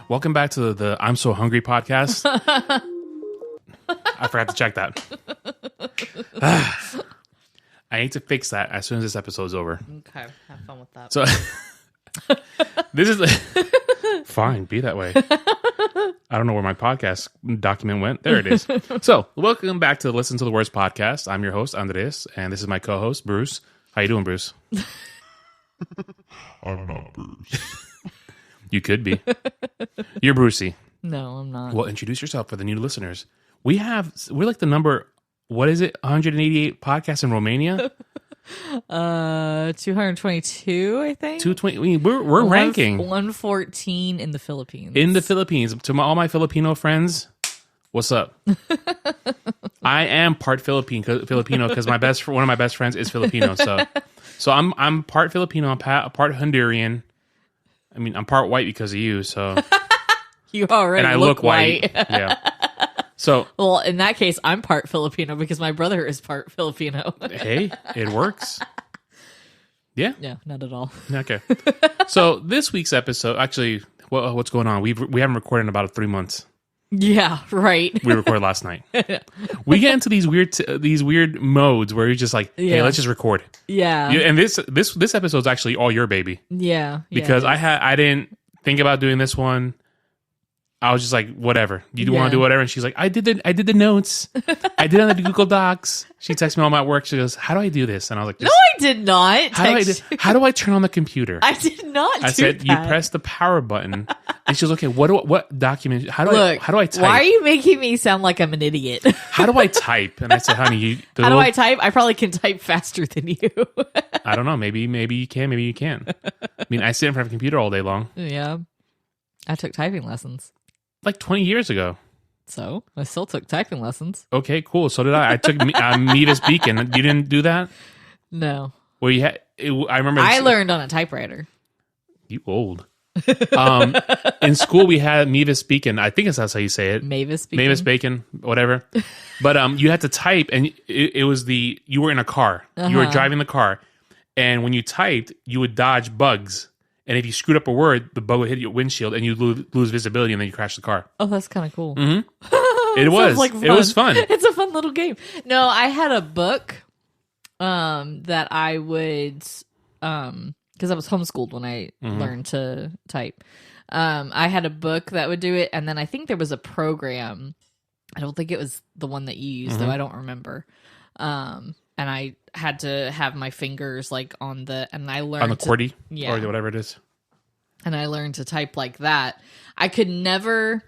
Welcome back to the I'm So Hungry podcast. I forgot to check that. I need to fix that as soon as this episode's over. Okay, have fun with that. So, this is... Fine, be that way. I don't know where my podcast document went. There it is. So, welcome back to the Listen to the Words podcast. I'm your host, Andres, and this is my co-host, Bruce. How you doing, Bruce? I'm not Bruce. You could be. You're Brucey. No, I'm not. Well, introduce yourself for the new listeners. We're like the number, what is it, 188 podcasts in Romania? 222, I think. 220. We're ranking 114 in the Philippines. in the Philippines. To all my Filipino friends, what's up? I am part Filipino because one of my best friends is Filipino. So I'm part Filipino, I'm part Honduran. I mean, I'm part white because of you. So You already and I look white. Yeah. So, well, in that case, I'm part Filipino because my brother is part Filipino. hey, it works. Yeah. Yeah, not at all. Okay. So this week's episode, actually, what's going on? We haven't recorded in about 3 months. Yeah, right. We recorded last night. We get into these weird modes where you're just like, hey, let's just record. Yeah. And this episode's actually all your baby. Yeah. Because I didn't think about doing this one. I was just like, whatever. You want to do whatever? And she's like, I did the notes. I did it on the Google Docs. She texts me all my work. She goes, how do I do this? And I was like, no, I did not. How do I turn on the computer? I did not. I said, you press the power button. And she was okay. What document? How do I type? Why are you making me sound like I'm an idiot? How do I type? And I said, honey, how do I type? I probably can type faster than you. I don't know. Maybe you can. Maybe you can't. I mean, I sit in front of a computer all day long. Yeah, I took typing lessons. Like 20 years ago. So I still took typing lessons. Okay, cool. So did I. I took Mevis Beacon. You didn't do that? No. Well, I remember. I learned on a typewriter. You old. In school, we had Mevis Beacon. I think that's how you say it. Mavis Beacon. Mavis Bacon, whatever. But you had to type, and it was you were in a car. You were driving the car, and when you typed, you would dodge bugs. And if you screwed up a word, the bug would hit your windshield, and you'd lose visibility, and then you crash the car. Oh, that's kind of cool. Mm-hmm. It was. Like it was fun. It's a fun little game. No, I had a book that I would, because I was homeschooled when I learned to type. I had a book that would do it, and then I think there was a program. I don't think it was the one that you used, though. I don't remember. And I had to have my fingers like and I learned on the QWERTY, or whatever it is. And I learned to type like that. I could never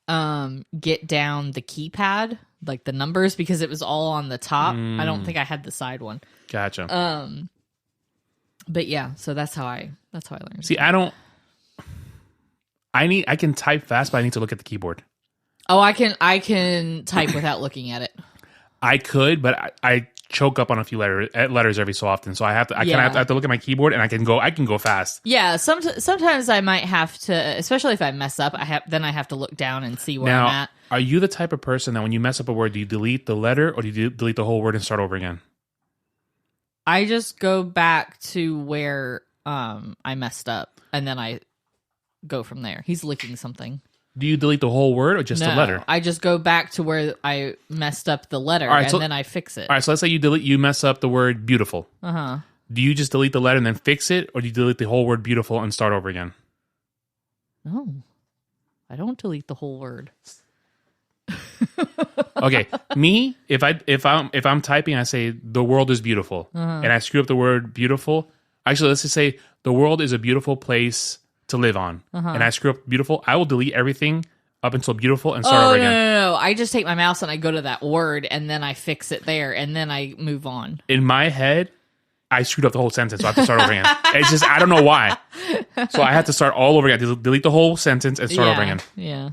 get down the keypad, like the numbers, because it was all on the top. I don't think I had the side one. Gotcha. But yeah, so that's how I learned. See, I can type fast, but I need to look at the keyboard. Oh, I can type without looking at it. I could, but I choke up on a few letters every so often, so I have to look at my keyboard, and I can go fast. Yeah, sometimes I might have to, especially if I mess up. I have to look down and see where I'm at. Are you the type of person that when you mess up a word, do you delete the letter, or do you delete the whole word and start over again? I just go back to where I messed up, and then I go from there. He's licking something. Do you delete the whole word or just the letter? I just go back to where I messed up the letter, then I fix it. All right, so let's say you mess up the word beautiful. Uh-huh. Do you just delete the letter and then fix it, or do you delete the whole word beautiful and start over again? No, I don't delete the whole word. Okay, me, if I'm typing, I say the world is beautiful, and I screw up the word beautiful. Actually, let's just say the world is a beautiful place to live on, and I screw up beautiful, I will delete everything up until beautiful and start over again. No. I just take my mouse and I go to that word, and then I fix it there, and then I move on. In my head, I screwed up the whole sentence, so I have to start over again. It's just, I don't know why. So I have to start all over again. Delete the whole sentence and start over again. Yeah.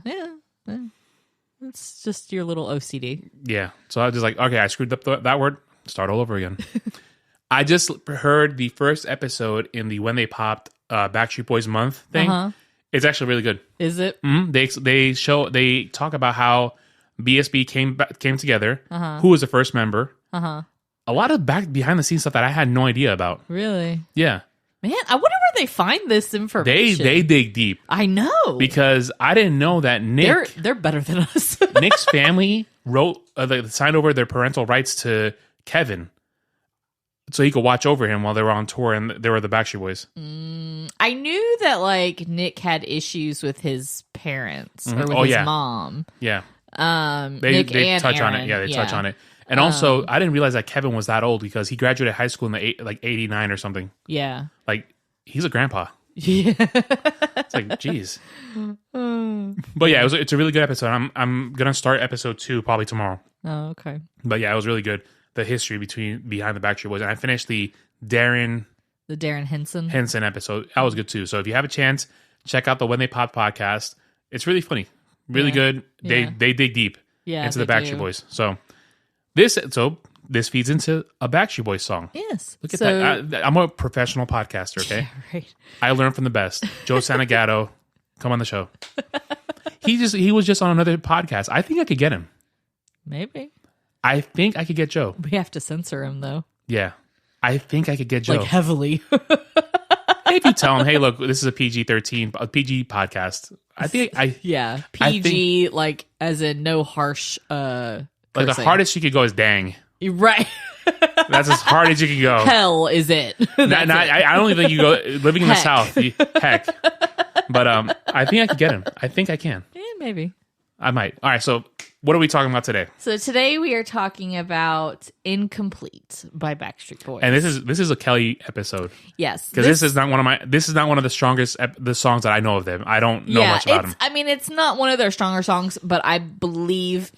It's just your little OCD. Yeah. So I was just like, okay, I screwed up that word, start all over again. I just heard the first episode in the When They Popped Backstreet Boys month thing. It's actually really good. Is it? Mm-hmm. They talk about how BSB came together. Who was the first member? A lot of behind the scenes stuff that I had no idea about. Really? Yeah. Man, I wonder where they find this They information? dig deep. I know. Because I didn't know that They're better than us. Nick's family signed over their parental rights to Kevin, so he could watch over him while they were on tour, and they were the Backstreet Boys. I knew that like Nick had issues with his parents or with his mom. Yeah, Nick they and touch Aaron. on it. Yeah, they touch on it. And also, I didn't realize that Kevin was that old because he graduated high school in the 89 or something. Yeah, Like he's a grandpa. yeah. It's like, geez. But yeah, it's a really good episode. I'm gonna start episode 2 probably tomorrow. Oh, okay. But yeah, it was really good. The history behind the Backstreet Boys, and I finished the Darren Henson episode. That was good too. So if you have a chance, check out the When They Pop podcast. It's really funny, really good. They dig deep into the Backstreet Boys. So this feeds into a Backstreet Boys song. Yes. Look at that. I'm a professional podcaster. Okay, Yeah, right. I learned from the best. Joe Santagato, come on the show. He was just on another podcast. I think I could get him. Maybe. I think I could get Joe. We have to censor him though. Yeah. I think I could get Joe. Like heavily. If you tell him, hey, look, this is a PG-13, a PG podcast. I think Yeah. PG, like as in no harsh like cursing. the hardest you could go is dang. Right. That's as hard as you can go. Hell is it. I don't even think you go living in the Heck. South. Heck. But I think I could get him. I think I can. Yeah, maybe. I might. All right, so what are we talking about today? So today we are talking about Incomplete by Backstreet Boys. And this is a Kelly episode. Yes. Because this is not one of the strongest the songs that I know of them. I don't know much about them. I mean, it's not one of their stronger songs, but I believe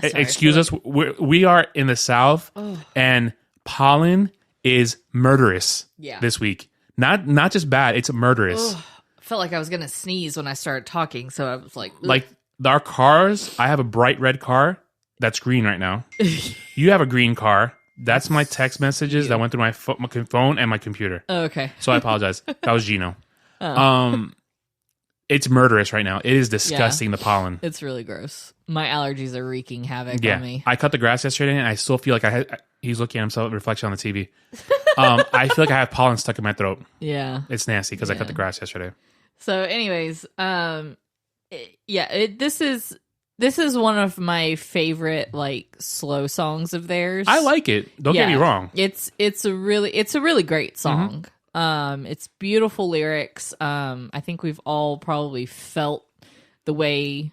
Excuse us, we are in the South, and pollen is murderous this week. Not just bad, it's murderous. I felt like I was going to sneeze when I started talking, so I was like... Ugh. Like, our cars, I have a bright red car that's green right now. You have a green car. That's my text messages that went through my phone and my computer. Oh, okay. So I apologize. That was Gino. It's murderous right now. It is disgusting, the pollen. It's really gross. My allergies are wreaking havoc on me. I cut the grass yesterday, and I still feel like he's looking at himself, reflection on the TV. I feel like I have pollen stuck in my throat. Yeah. It's nasty because I cut the grass yesterday. So anyways, this is one of my favorite like slow songs of theirs. I like it. Don't get me wrong. It's a really great song. It's beautiful lyrics. I think we've all probably felt the way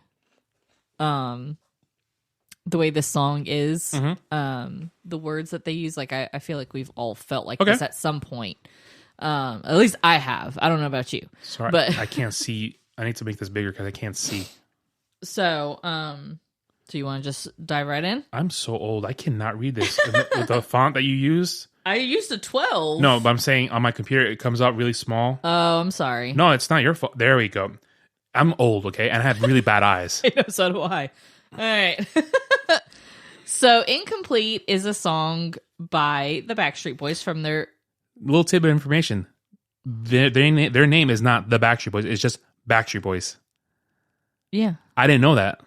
this song is. The words that they use, like I feel like we've all felt like this at some point. At least I have. I don't know about you. Sorry, but I can't see. I need to make this bigger because I can't see. So, so you want to just dive right in? I'm so old. I cannot read this with the font that you used. I used a 12. No, but I'm saying on my computer it comes out really small. Oh, I'm sorry. No, it's not your fault. There we go. I'm old, okay, and I have really bad eyes. I know, so do I. All right. So, Incomplete is a song by the Backstreet Boys from their... Little tidbit of information. Their name is not the Backstreet Boys. It's just Backstreet Boys. Yeah. I didn't know that.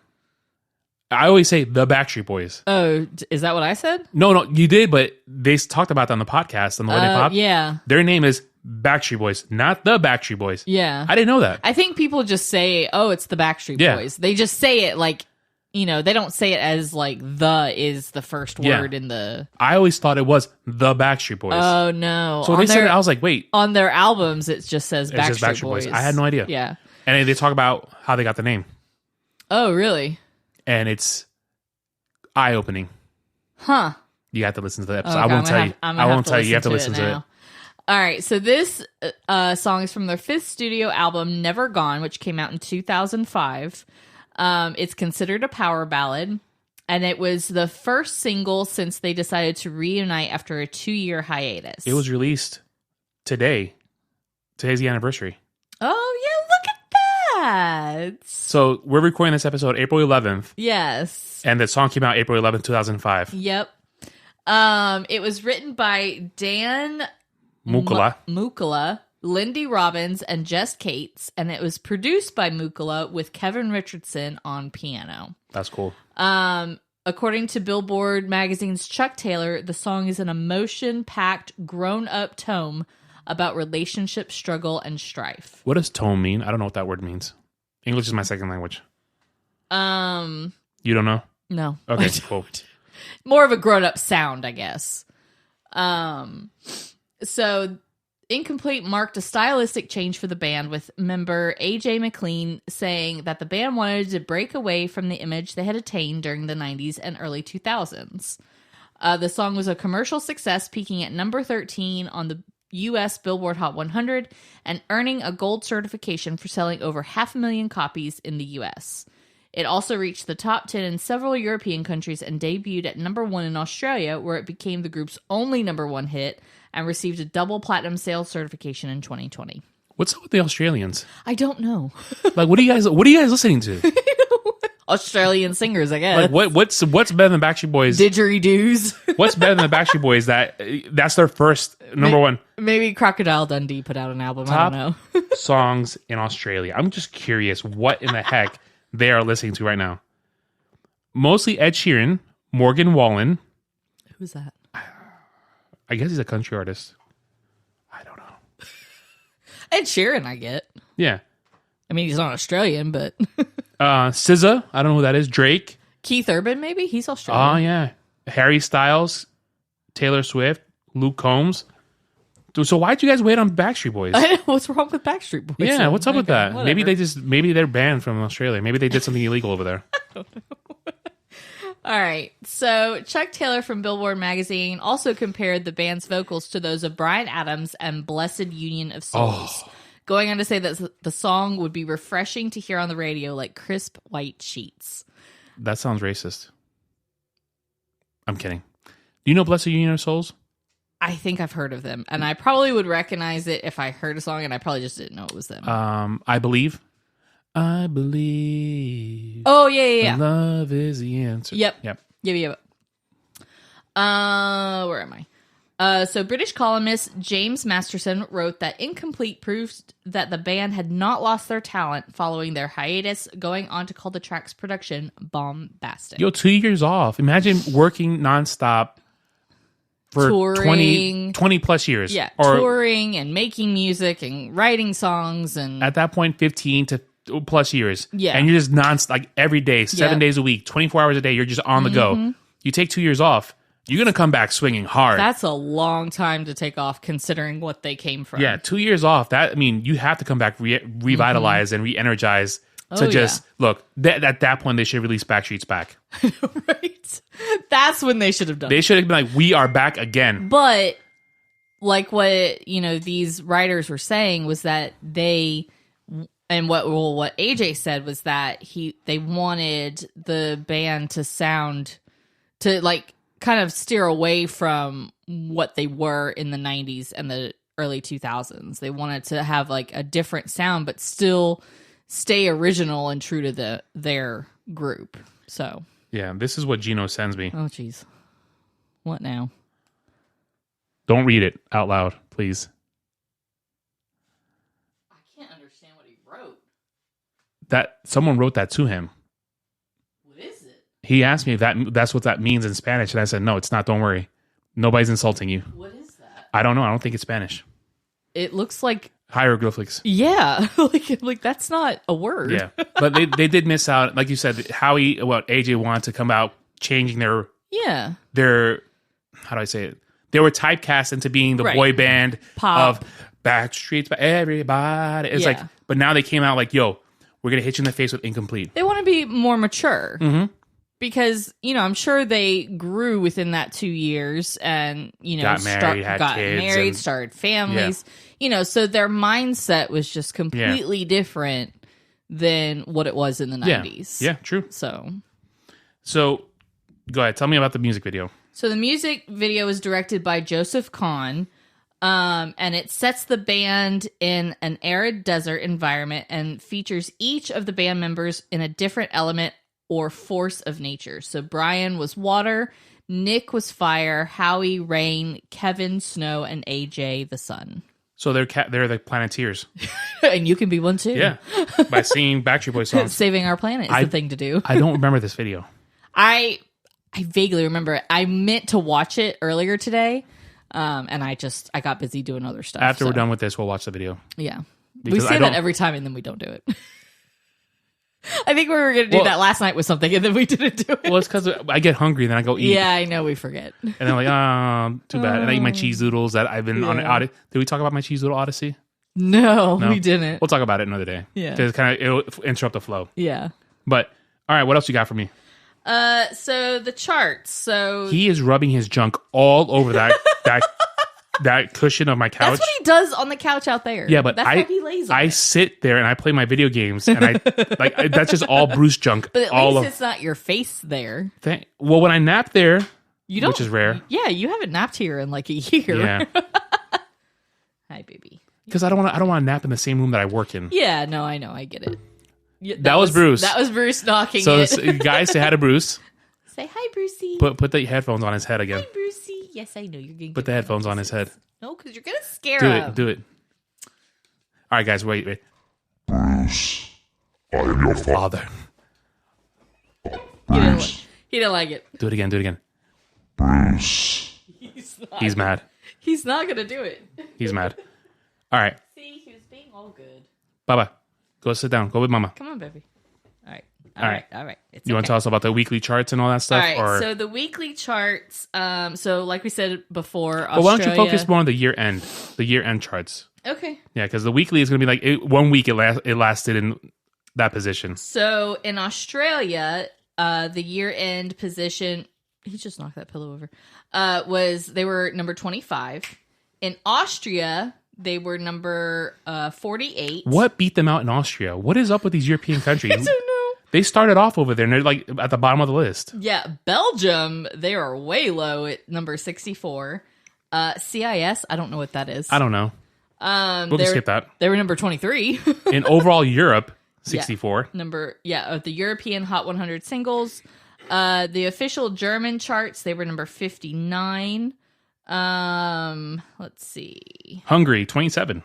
I always say the Backstreet Boys. Oh, is that what I said? No, you did, but they talked about that on the podcast on the When They Pop. Yeah. Their name is Backstreet Boys, not the Backstreet Boys. Yeah. I didn't know that. I think people just say, oh, it's the Backstreet Boys. They just say it like, they don't say it as like the is the first word in the... I always thought it was the Backstreet Boys. Oh, no. So when they said it, I was like, wait. On their albums, it just says Backstreet Boys. Boys. I had no idea. Yeah. And they talk about how they got the name. Oh, really? And it's eye-opening. Huh. You have to listen to the episode. Okay, I won't tell you. I won't tell you. You have to listen to it. All right. So this song is from their 5th studio album, Never Gone, which came out in 2005. It's considered a power ballad, and it was the first single since they decided to reunite after a 2-year hiatus. It was released today. Today's the anniversary. Oh, yeah. Look at that. So we're recording this episode April 11th. Yes. And the song came out April 11th, 2005. Yep. It was written by Dan Mukala, Lindy Robbins, and Jess Cates, and it was produced by Mukala with Kevin Richardson on piano. That's cool. According to Billboard magazine's Chuck Taylor, the song is an emotion-packed, grown-up tome about relationship struggle and strife. What does tone mean? I don't know what that word means. English is my second language. You don't know? No. Okay, cool. More of a grown-up sound, I guess. So Incomplete marked a stylistic change for the band, with member AJ McLean saying that the band wanted to break away from the image they had attained during the 90s and early 2000s. The song was a commercial success, peaking at number 13 on the U.S. Billboard Hot 100 and earning a gold certification for selling over 500,000 copies in the U.S. It also reached the top 10 in several European countries and debuted at number 1 in Australia, where it became the group's only number 1 hit and received a double platinum sales certification in 2020. What's up with the Australians? I don't know. Like, what are you guys listening to? Australian singers, I guess. Like, what's better than Backstreet Boys? Didgeridoos. What's better than the Backstreet Boys? That's their first number one. Maybe Crocodile Dundee put out an album. Top I don't know. songs in Australia. I'm just curious what in the heck they are listening to right now. Mostly Ed Sheeran, Morgan Wallen. Who's that? I guess he's a country artist. I don't know. Ed Sheeran, I get. Yeah. I mean, he's not Australian, but... SZA, I don't know who that is. Drake. Keith Urban, maybe? He's Australian. Oh, yeah. Harry Styles, Taylor Swift, Luke Combs. Dude, so why'd you guys wait on Backstreet Boys? I know. What's wrong with Backstreet Boys? Yeah, then? what's up with that? Whatever. Maybe they're banned from Australia. Maybe they did something illegal over there. I don't know. All right. So Chuck Taylor from Billboard magazine also compared the band's vocals to those of Bryan Adams and Blessed Union of Souls, going on to say that the song would be refreshing to hear on the radio like crisp white sheets. That sounds racist. I'm kidding. Do you know Blessed Union of Souls? I think I've heard of them, and I probably would recognize it if I heard a song, and I probably just didn't know it was them. I believe. Oh, yeah. Love is the answer. Yep. Where am I? So British columnist James Masterson wrote that Incomplete proves that the band had not lost their talent following their hiatus, going on to call the track's production bombastic. 2 years off. Imagine working nonstop for touring, 20 plus years. Yeah, or touring and making music and writing songs. And at that point, 15 to plus years. Yeah. And you're just nonstop, like every day, 7 days a week, 24 hours a day, you're just on the go. You take 2 years off, you're going to come back swinging hard. That's a long time to take off considering what they came from. Yeah, 2 years off. You have to come back revitalized and re-energized to look. At that point, they should release Backstreet's Back. Right? That's when they should have done it. They should have been like, we are back again. But like what, these writers were saying was that they... And what AJ said was that they wanted the band to sound, to like kind of steer away from what they were in the 90s and the early 2000s. They wanted to have like a different sound, but still stay original and true to their group. So yeah, this is what Gino sends me. Oh, jeez. What now? Don't read it out loud, please. That someone wrote that to him. What is it? He asked me if that's what that means in Spanish, and I said, no, it's not. Don't worry. Nobody's insulting you. What is that? I don't know. I don't think it's Spanish. It looks like hieroglyphics. Yeah, like that's not a word. Yeah, but they did miss out. Like you said, AJ wanted to come out changing their how do I say it? They were typecast into being the boy band pop of Backstreet, everybody. It's like, but now they came out like, yo, we're going to hit you in the face with Incomplete. They want to be more mature. Mm-hmm. Because, I'm sure they grew within that 2 years and, got married, started families. Yeah. So their mindset was just completely different than what it was in the 90s. Yeah, true. So, go ahead. Tell me about the music video. So the music video is directed by Joseph Kahn. And it sets the band in an arid desert environment and features each of the band members in a different element or force of nature. So Brian was water, Nick was fire, Howie rain, Kevin snow, and AJ the sun. So they're the Planeteers. And you can be one too. Yeah, by singing Backstreet Boys songs. Saving our planet is the thing to do. I don't remember this video. I vaguely remember it. I meant to watch it earlier today. And I got busy doing other stuff. After we're done with this, we'll watch the video. Yeah. Because we say that every time and then we don't do it. I think we were going to do that last night with something and then we didn't do it. Well, it's because I get hungry and then I go eat. Yeah, I know. We forget. And I'm like, too bad. And I eat my cheese doodles that I've been on an odyssey. Did we talk about my cheese doodle odyssey? No, we didn't. We'll talk about it another day. Yeah. Because it'll interrupt the flow. Yeah. But, all right, what else you got for me? So the charts. So he is rubbing his junk all over that cushion of my couch. That's what he does on the couch out there. Yeah, but that's how he lays on I it. sit there and I play my video games, and that's just all Bruce junk. But at least it's not your face there. Well, when I nap there, which is rare. Yeah, you haven't napped here in like a year. Yeah. Hi, baby. Because I don't want to nap in the same room that I work in. Yeah, no, I know, I get it. Yeah, that was Bruce. That was Bruce knocking so, it. Guys, say hi to Bruce. Say hi, Brucey. Put the headphones on his head again. Hi, Brucey. Yes, I know you're going to put the headphones on his head. No, because you're going to scare him. Do it. All right, guys, wait. Bruce, I am your father. He didn't like it. Do it again. Bruce. He's mad. He's not going to do it. He's mad. All right. See, he was being all good. Bye-bye. Go sit down. Go with mama. Come on, baby. All right. You want to tell us about the weekly charts and all that stuff? All right, so the weekly charts, so like we said before, Australia... Well, why don't you focus more on the year-end charts? Okay. Yeah, because the weekly is going to be like, 1 week it lasted in that position. So in Australia, the year-end position... He just knocked that pillow over. They were number 25. In Austria, they were number 48. What beat them out in Austria? What is up with these European countries? I don't know. They started off over there, and they're like at the bottom of the list. Yeah, Belgium, they are way low at number 64. CIS, I don't know what that is. I don't know. We'll just skip that. They were number 23. In overall Europe, 64. Of the European Hot 100 singles. The official German charts, they were number 59. Let's see. Hungary, 27.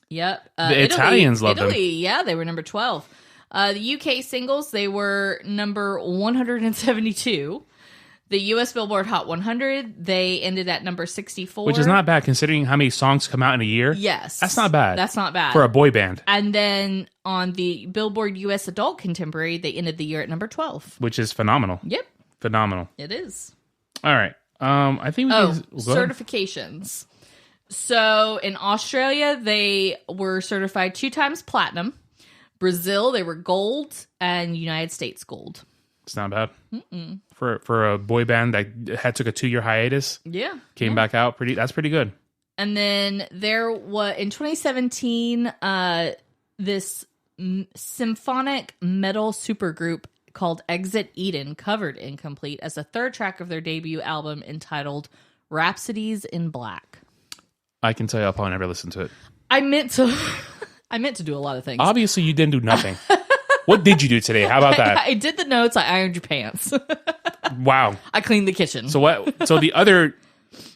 Yep. The Italians love them. Yeah, they were number 12. The UK singles, they were number 172. The US Billboard Hot 100, they ended at number 64. Which is not bad considering how many songs come out in a year. Yes. That's not bad. That's not bad. For a boy band. And then on the Billboard US Adult Contemporary, they ended the year at number 12. Which is phenomenal. Yep. Phenomenal. It is. All right. I think we can... certifications. So in Australia, they were certified 2 times platinum. Brazil, they were gold, and United States gold. It's not bad. For a boy band that took a 2-year hiatus. Yeah. Came back out that's pretty good. And then there was in 2017, this symphonic metal supergroup called Exit Eden covered Incomplete as a 3rd track of their debut album entitled Rhapsodies in Black. I can tell you I'll probably never listen to it. I meant to do a lot of things. Obviously, you didn't do nothing. What did you do today? How about that? I did the notes. I ironed your pants. Wow. I cleaned the kitchen. So what? So the other...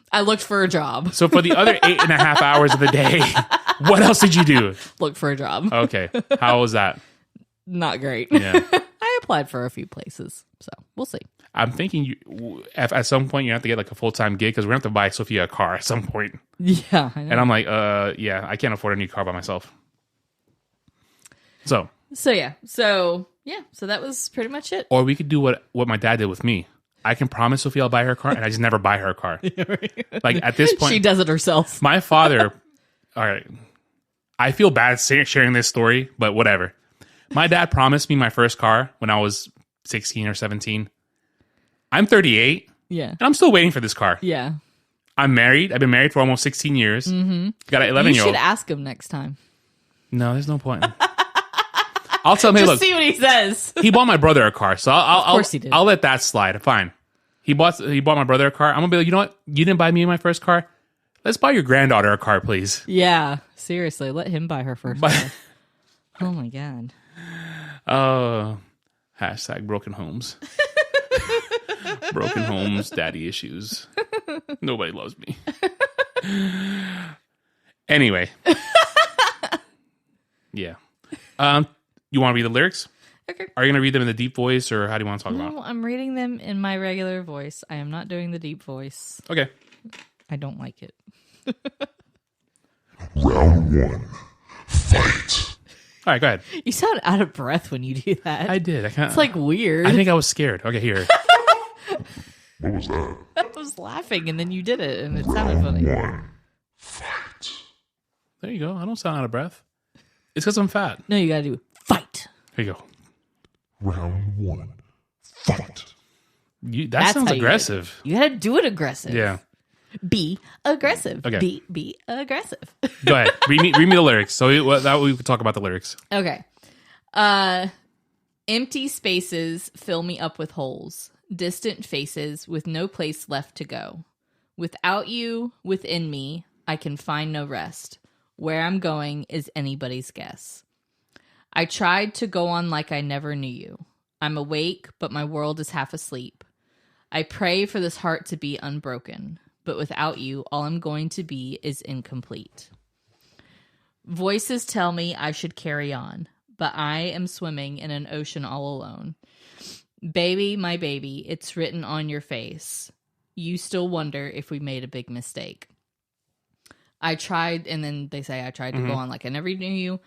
I looked for a job. So for the other 8.5 hours of the day, what else did you do? Looked for a job. Okay. How was that? Not great. Yeah. I applied for a few places, so we'll see. I'm thinking at some point you have to get like a full-time gig because we're going to have to buy Sophia a car at some point. Yeah. I know. And I'm like, yeah, I can't afford a new car by myself. So that was pretty much it. Or we could do what my dad did with me. I can promise Sophia I'll buy her a car, and I just never buy her a car. Like at this point, she does it herself. My father. All right, I feel bad sharing this story, but whatever. My dad promised me my first car when I was 16 or 17. I'm 38. Yeah, and I'm still waiting for this car. Yeah, I'm married. I've been married for almost 16 years. Mm-hmm. Got an 11-year-old. You should ask him next time. No, there's no point. I'll tell him, hey, look. See what he says. He bought my brother a car, so of course he did. I'll let that slide. Fine. He bought my brother a car. I'm gonna be like, you know what? You didn't buy me my first car. Let's buy your granddaughter a car, please. Yeah, seriously, let him buy her first car. Oh my god. Hashtag broken homes. Broken homes, daddy issues. Nobody loves me. Anyway. Yeah. You want to read the lyrics? Okay. Are you going to read them in the deep voice, or how do you want to talk about it? I'm reading them in my regular voice. I am not doing the deep voice. Okay. I don't like it. Round one. Fight. All right, go ahead. You sound out of breath when you do that. I did. It's like weird. I think I was scared. Okay, here. What was that? I was laughing and then you did it and it sounded funny. One. Fight. There you go. I don't sound out of breath. It's because I'm fat. No, you gotta do fight. Here you go. Round one. Fight. That That's sounds how aggressive. You gotta do it aggressive. Yeah. Be aggressive. Okay. Be aggressive. Go ahead. Read me the lyrics. So we could talk about the lyrics. Okay. Empty spaces fill me up with holes. Distant faces with no place left to go. Without you within me, I can find no rest. Where I'm going is anybody's guess. I tried to go on like I never knew you. I'm awake, but my world is half asleep. I pray for this heart to be unbroken, but without you, all I'm going to be is incomplete. Voices tell me I should carry on, but I am swimming in an ocean all alone. Baby, my baby, it's written on your face. You still wonder if we made a big mistake. I tried, and then they say I tried to go on like I never knew you.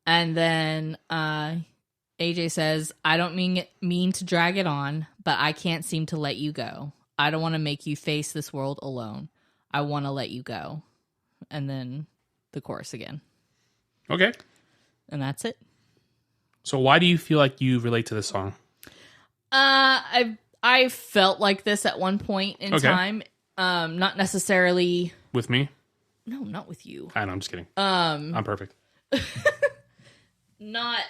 And then AJ says, I don't mean to drag it on, but I can't seem to let you go. I don't want to make you face this world alone. I want to let you go. And then the chorus again. Okay. And that's it. So why do you feel like you relate to this song? I felt like this at one point in time. Not necessarily With me? No, not with you. I know, I'm just kidding. I'm perfect. Not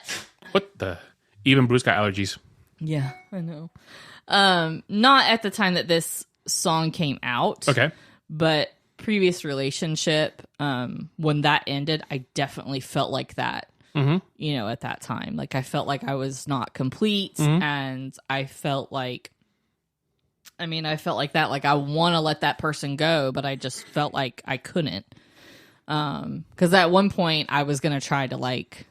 What the? Even Bruce got allergies. Yeah, I know. Not at the time that this song came out. Okay. But previous relationship, when that ended, I definitely felt like that. You know, at that time. Like I felt like I was not complete and I felt like that. Like I want to let that person go, but I just felt like I couldn't. Because at one point I was going to try to like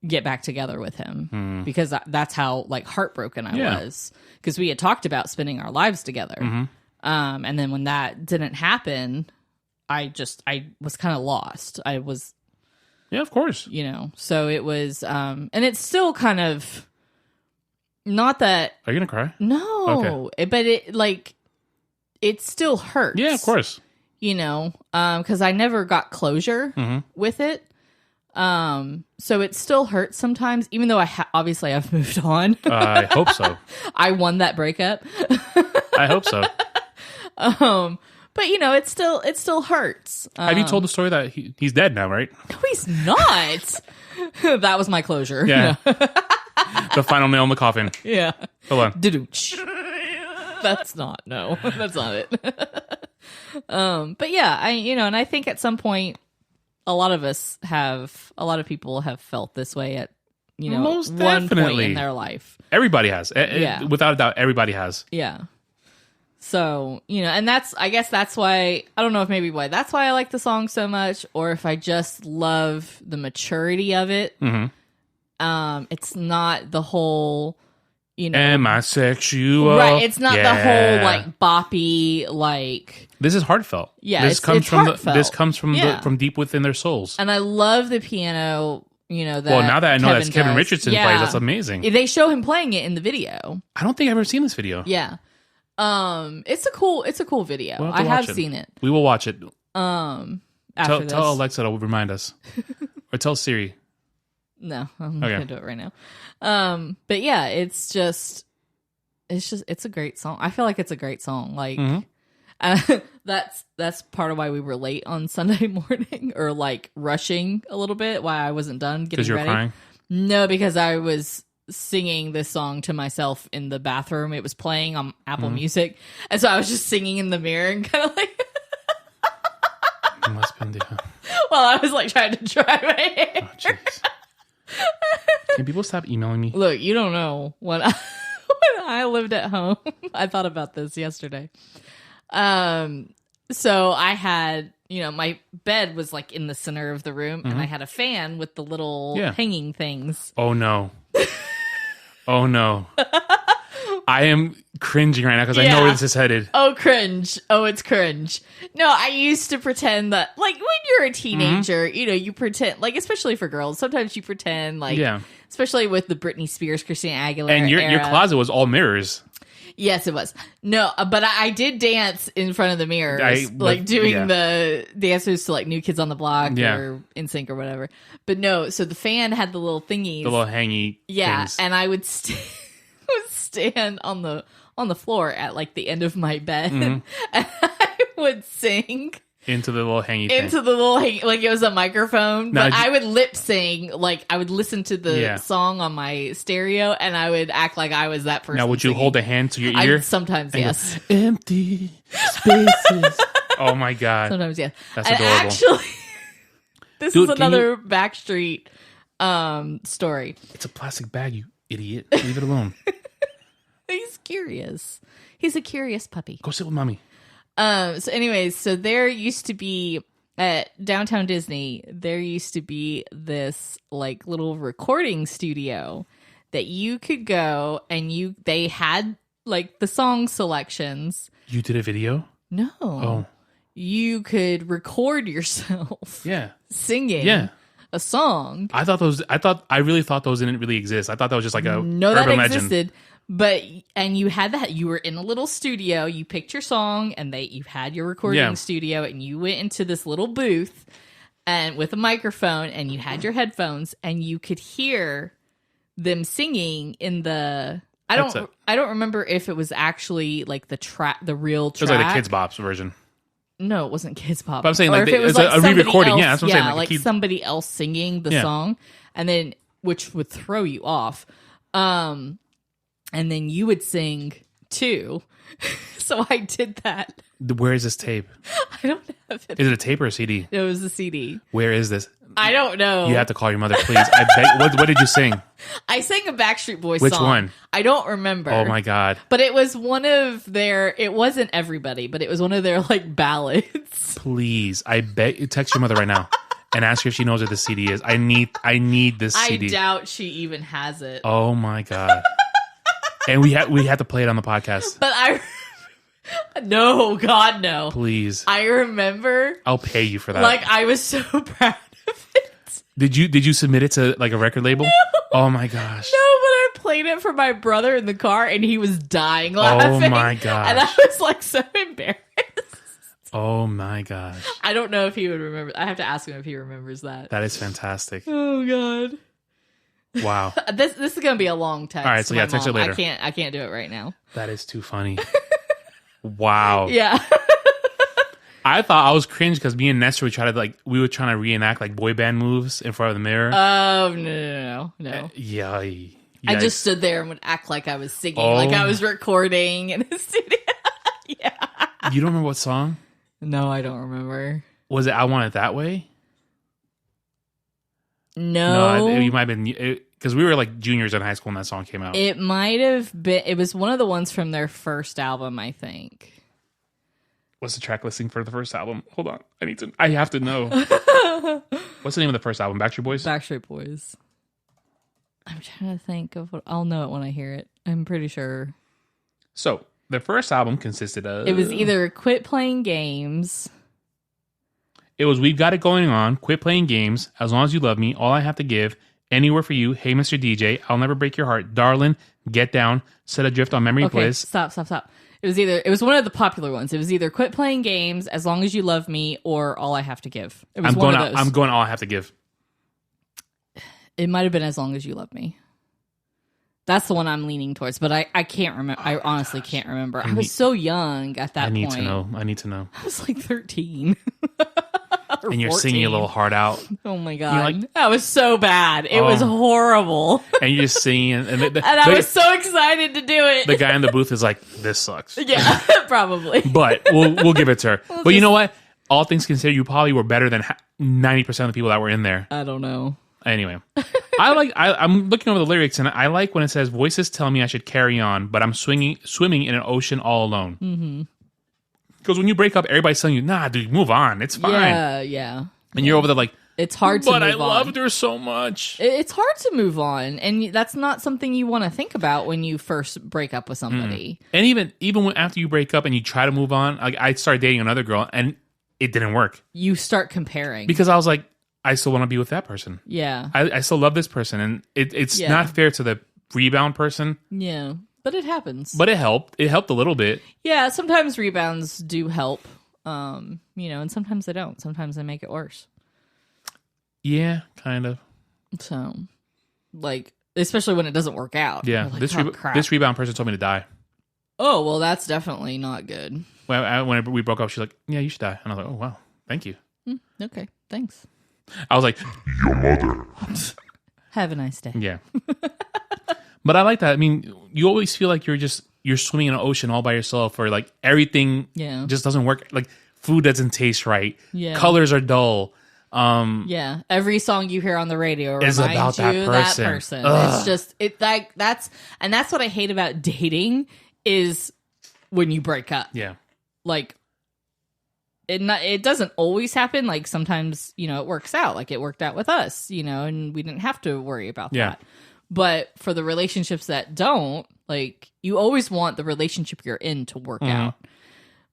get back together with him because that's how like heartbroken I was. Because we had talked about spending our lives together. And then when that didn't happen, I was kind of lost. I was, Yeah, of course. you know, so it was, and it's still kind of not that, Are you going to cry? no, but it like, it still hurts. Yeah, of course. You know, because I never got closure with it. So it still hurts sometimes, even though obviously I've moved on. I hope so. I won that breakup. I hope so. But you know, it still hurts. Have you told the story that he's dead now, right? No, he's not. That was my closure. Yeah. The final nail in the coffin. Yeah. Hold on. Doo-doo-ch. That's not it. But yeah, and I think at some point, a lot of people have felt this way at, Most one point definitely. in their life. Everybody has. Yeah. Without a doubt, everybody has. Yeah. So, and I guess that's why, I don't know if maybe that's why I like the song so much, or if I just love the maturity of it. It's not the whole, Am I sexual? right. It's not the whole like boppy, like, This is heartfelt. Yeah, this it's comes from heartfelt. this comes from Yeah. from deep within their souls. and I love the piano, that Well, now that I know that's Kevin does. Richardson Yeah. plays, that's amazing. They show him playing it in the video. I don't think I've ever seen this video. Yeah. It's a cool video. We'll I to watch have seen it. We will watch it. After Tell this. Alexa to remind us, or tell Siri. No, I'm not Okay. gonna do it right now. But yeah, it's a great song. I feel like it's a great song. Like, that's part of why we were late on Sunday morning, or like rushing a little bit. Why I wasn't done getting Because you're ready. crying. No, because I was singing this song to myself in the bathroom. It was playing on Apple Music, and so I was just singing in the mirror and kind of like, You must be the- while I was like trying to dry my hair. Oh, jeez. Can people stop emailing me? Look, you don't know when I lived at home. I thought about this yesterday. So I had, my bed was like in the center of the room, and I had a fan with the little hanging things. Oh no. Oh no. I am cringing right now because I know where this is headed. Oh, cringe. Oh, it's cringe. No, I used to pretend that, like, when you're a teenager, you know, you pretend, like, especially for girls, sometimes you pretend, like, especially with the Britney Spears, Christina Aguilera and your era. closet was all mirrors. Yes, it was. No, but I did dance in front of the mirror, doing the dances to, like, New Kids on the Block or NSYNC or whatever. But no, so the fan had the little thingies. The little hangy things. And I would stand on the floor at, like, the end of my bed, and I would sing into the little hangy thing. Like it was a microphone, but I would lip sing, like I would listen to the song on my stereo, and I would act like I was that person. Now, would you singing. hold a hand to your ear? Sometimes, yes. Go, empty spaces. Oh my god. Sometimes, yes. That's adorable. Actually, this is another Backstreet story. It's a plastic bag, you idiot. Leave it alone. He's curious. He's a curious puppy. Go sit with mommy. So anyways, so there used to be at Downtown Disney, there used to be this like little recording studio that you could go and they had like the song selections. You did a video? No. Oh. You could record yourself. Singing. A song. I really thought those didn't really exist. I thought that was just like a urban that legend. Existed. But you had that. You were in a little studio. You picked your song, and you had your recording studio, and you went into this little booth, and with a microphone, and you had your headphones, and you could hear them singing in the. I don't remember if it was actually like the real track. It was like the Kids Bop's version. No, it wasn't Kids Bop. But I'm saying or like if it was a re-recording. Else, That's what I'm saying. Like somebody else singing the song, and then which would throw you off. And then you would sing too. So I did that. Where is this tape? I don't have it. Is it a tape or a CD? It was a CD. Where is this? I don't know. You have to call your mother, please. I beg. What did you sing? I sang a Backstreet Boys Which song. one? I don't remember. Oh my god. But it was one of their, it wasn't everybody, but it was one of their like ballads. Please. I beg. Text your mother right now and ask her if she knows what this CD is. I need this CD. I doubt she even has it. Oh my god. And we had to play it on the podcast. But no, God, no. Please. I remember. I'll pay you for that. Like, I was so proud of it. Did you submit it to like a record label? No. Oh my gosh. No, but I played it for my brother in the car, and he was dying laughing. Oh my gosh. And I was like so embarrassed. Oh my gosh. I don't know if he would remember. I have to ask him if he remembers that. That is fantastic. Oh God. Wow. This is gonna be a long text. All right, so text her later. I can't do it right now. That is too funny. Wow. Yeah. I thought I was cringe because me and Nestor we were trying to reenact like boy band moves in front of the mirror. Oh no. Yeah. I just stood there and would act like I was singing, like I was recording in the studio. Yeah. You don't remember what song? No, I don't remember. Was it I Want It That Way? No, you might have been because we were like juniors in high school when that song came out. It might have been. It was one of the ones from their first album, I think. What's the track listing for the first album? Hold on, I have to know. What's the name of the first album? Backstreet Boys. Backstreet Boys. I'm trying to think of what. I'll know it when I hear it. I'm pretty sure. So the first album consisted of. It was either Quit Playing Games. It was We've Got It Going On, Quit Playing Games, As Long As You Love Me, All I Have to Give, Anywhere for You, Hey Mr. DJ, I'll Never Break Your Heart, Darlin', Get Down, Set Adrift on Memory Bliss. Stop. It was one of the popular ones. It was either Quit Playing Games, As Long As You Love Me, or All I Have to Give. It was one of those. I'm going All I Have to Give. It might have been As Long As You Love Me. That's the one I'm leaning towards, but I can't remember. I honestly can't remember. I was so young at that point. I need to know. I was like 13. And you're 14. Singing your little heart out. Oh my God. That was so bad. It was horrible. And you're just singing. And I was so excited to do it. The guy in the booth is like, this sucks. Yeah, probably. But we'll give it to her. But you know what? All things considered, you probably were better than 90% of the people that were in there. I don't know. Anyway, I'm looking over the lyrics, and I like when it says, voices tell me I should carry on, but I'm swimming in an ocean all alone. Mm-hmm. Because when you break up, everybody's telling you, nah, dude, move on. It's fine. Yeah. And you're over there like, It's hard to But move I on. loved her so much. It's hard to move on, and that's not something you want to think about when you first break up with somebody. And even after you break up and you try to move on, like I started dating another girl and it didn't work You start comparing. because I was like, I still want to be with that person. Yeah. I still love this person, and it's Yeah. not fair to the rebound person. Yeah. But it happens. But it helped. It helped a little bit. Yeah, sometimes rebounds do help. And sometimes they don't. Sometimes they make it worse. Yeah, kind of. So, like, especially when it doesn't work out. Yeah, You're like, crap. this rebound person told me to die. Oh, well, that's definitely not good. When we broke up, she's like, "Yeah, you should die," and I was like, "Oh wow, thank you." Okay, thanks. I was like, Your mother. Have a nice day. "Yeah," but I like that. I mean, you always feel like you're swimming in an ocean all by yourself, or like everything just doesn't work. Like food doesn't taste right. Yeah. Colors are dull. Yeah, every song you hear on the radio Is reminds about that you person. that person. Ugh. It's just that's what I hate about dating is when you break up. Yeah. Like it doesn't always happen. Like sometimes, it works out. Like it worked out with us, and we didn't have to worry about that. But for the relationships that don't, like you always want the relationship you're in to work out.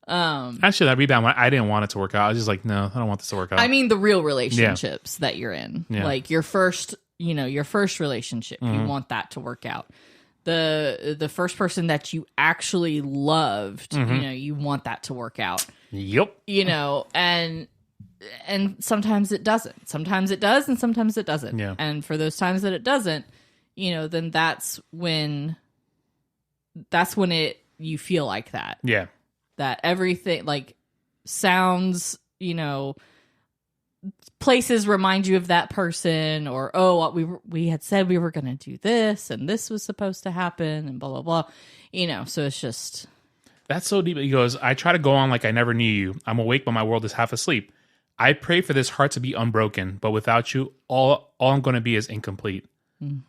Actually, that rebound, I didn't want it to work out. I was just like, no, I don't want this to work out. I mean, the real relationships that you're in, like your first relationship, you want that to work out. The first person that you actually loved, you want that to work out. Yep. And sometimes it doesn't. Sometimes it does, and sometimes it doesn't. Yeah. And for those times that it doesn't, then that's when you feel like that. Yeah. That everything like sounds, places remind you of that person, or we had said we were going to do this and this was supposed to happen and blah blah blah. So it's just That's so deep. He goes, I try to go on like I never knew you. I'm awake, but my world is half asleep. I pray for this heart to be unbroken, but without you, all I'm going to be is incomplete.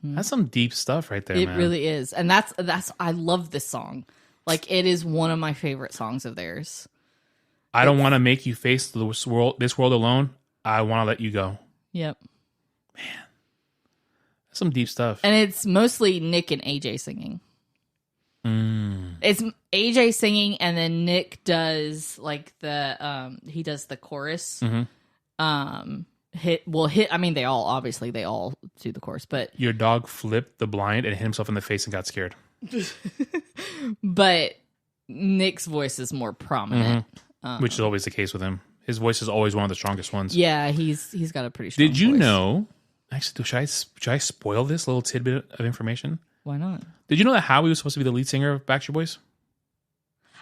That's some deep stuff right there, it man. really is. And that's I love this song. Like it is one of my favorite songs of theirs. I don't want to make you face this world alone. I want to let you go. Yep. That's some deep stuff. And it's mostly Nick and AJ singing. It's AJ singing, and then Nick does like he does the chorus. I mean, they all do the chorus, but Your dog flipped the blind and hit himself in the face and got scared. but Nick's voice is more prominent. Which is always the case with him. His voice is always one of the strongest ones. Yeah, he's got a pretty strong Did you voice. know? Actually, should I spoil this little tidbit of information? Why not? Did you know that Howie was supposed to be the lead singer of Backstreet Boys?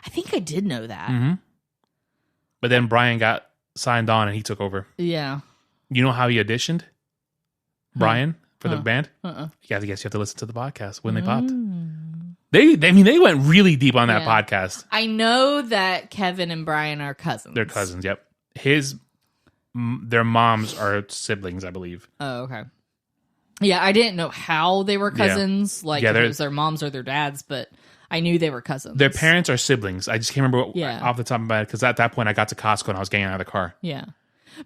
I think I did know that. But then Brian got signed on and he took over. Yeah. You know how he auditioned? Brian for the band? Uh-uh. Yeah, I guess you have to listen to the podcast when they popped. They went really deep on that Yeah. podcast. I know that Kevin and Brian are cousins. They're cousins. Yep. Their moms are siblings, I believe. Oh, okay. Yeah, I didn't know how they were cousins, like if it was their moms or their dads, but I knew they were cousins. Their parents are siblings. I just can't remember Yeah. off the top of my head because at that point I got to Costco and I was getting out of the car. Yeah.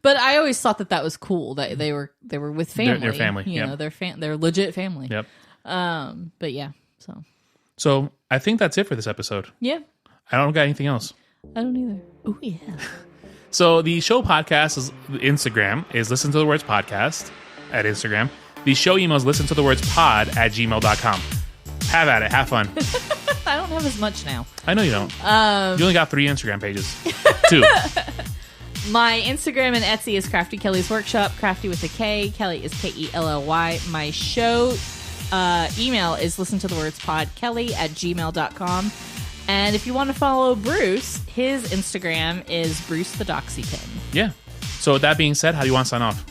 But I always thought that was cool that they were with family. Their family, You know, they're legit family. Yep. But yeah, So I think that's it for this episode. yeah. I don't got anything else. I don't either. Oh yeah. So the show podcast is Instagram is Listen to the Words Podcast at Instagram. The show email is listentothewordspod@gmail.com. Have at it. Have fun. I don't have as much now. I know you don't. You only got 3 Instagram pages. 2. My Instagram and Etsy is Crafty Kelly's Workshop. Crafty with a K. Kelly is Kelly. My show email is listentothewordspodkelly@gmail.com. And if you want to follow Bruce, his Instagram is Bruce the Doxypin. Yeah. So with that being said, how do you want to sign off?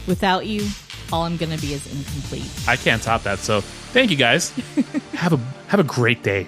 Without you, all I'm going to be is incomplete. I can't top that. So thank you guys. Have a great day.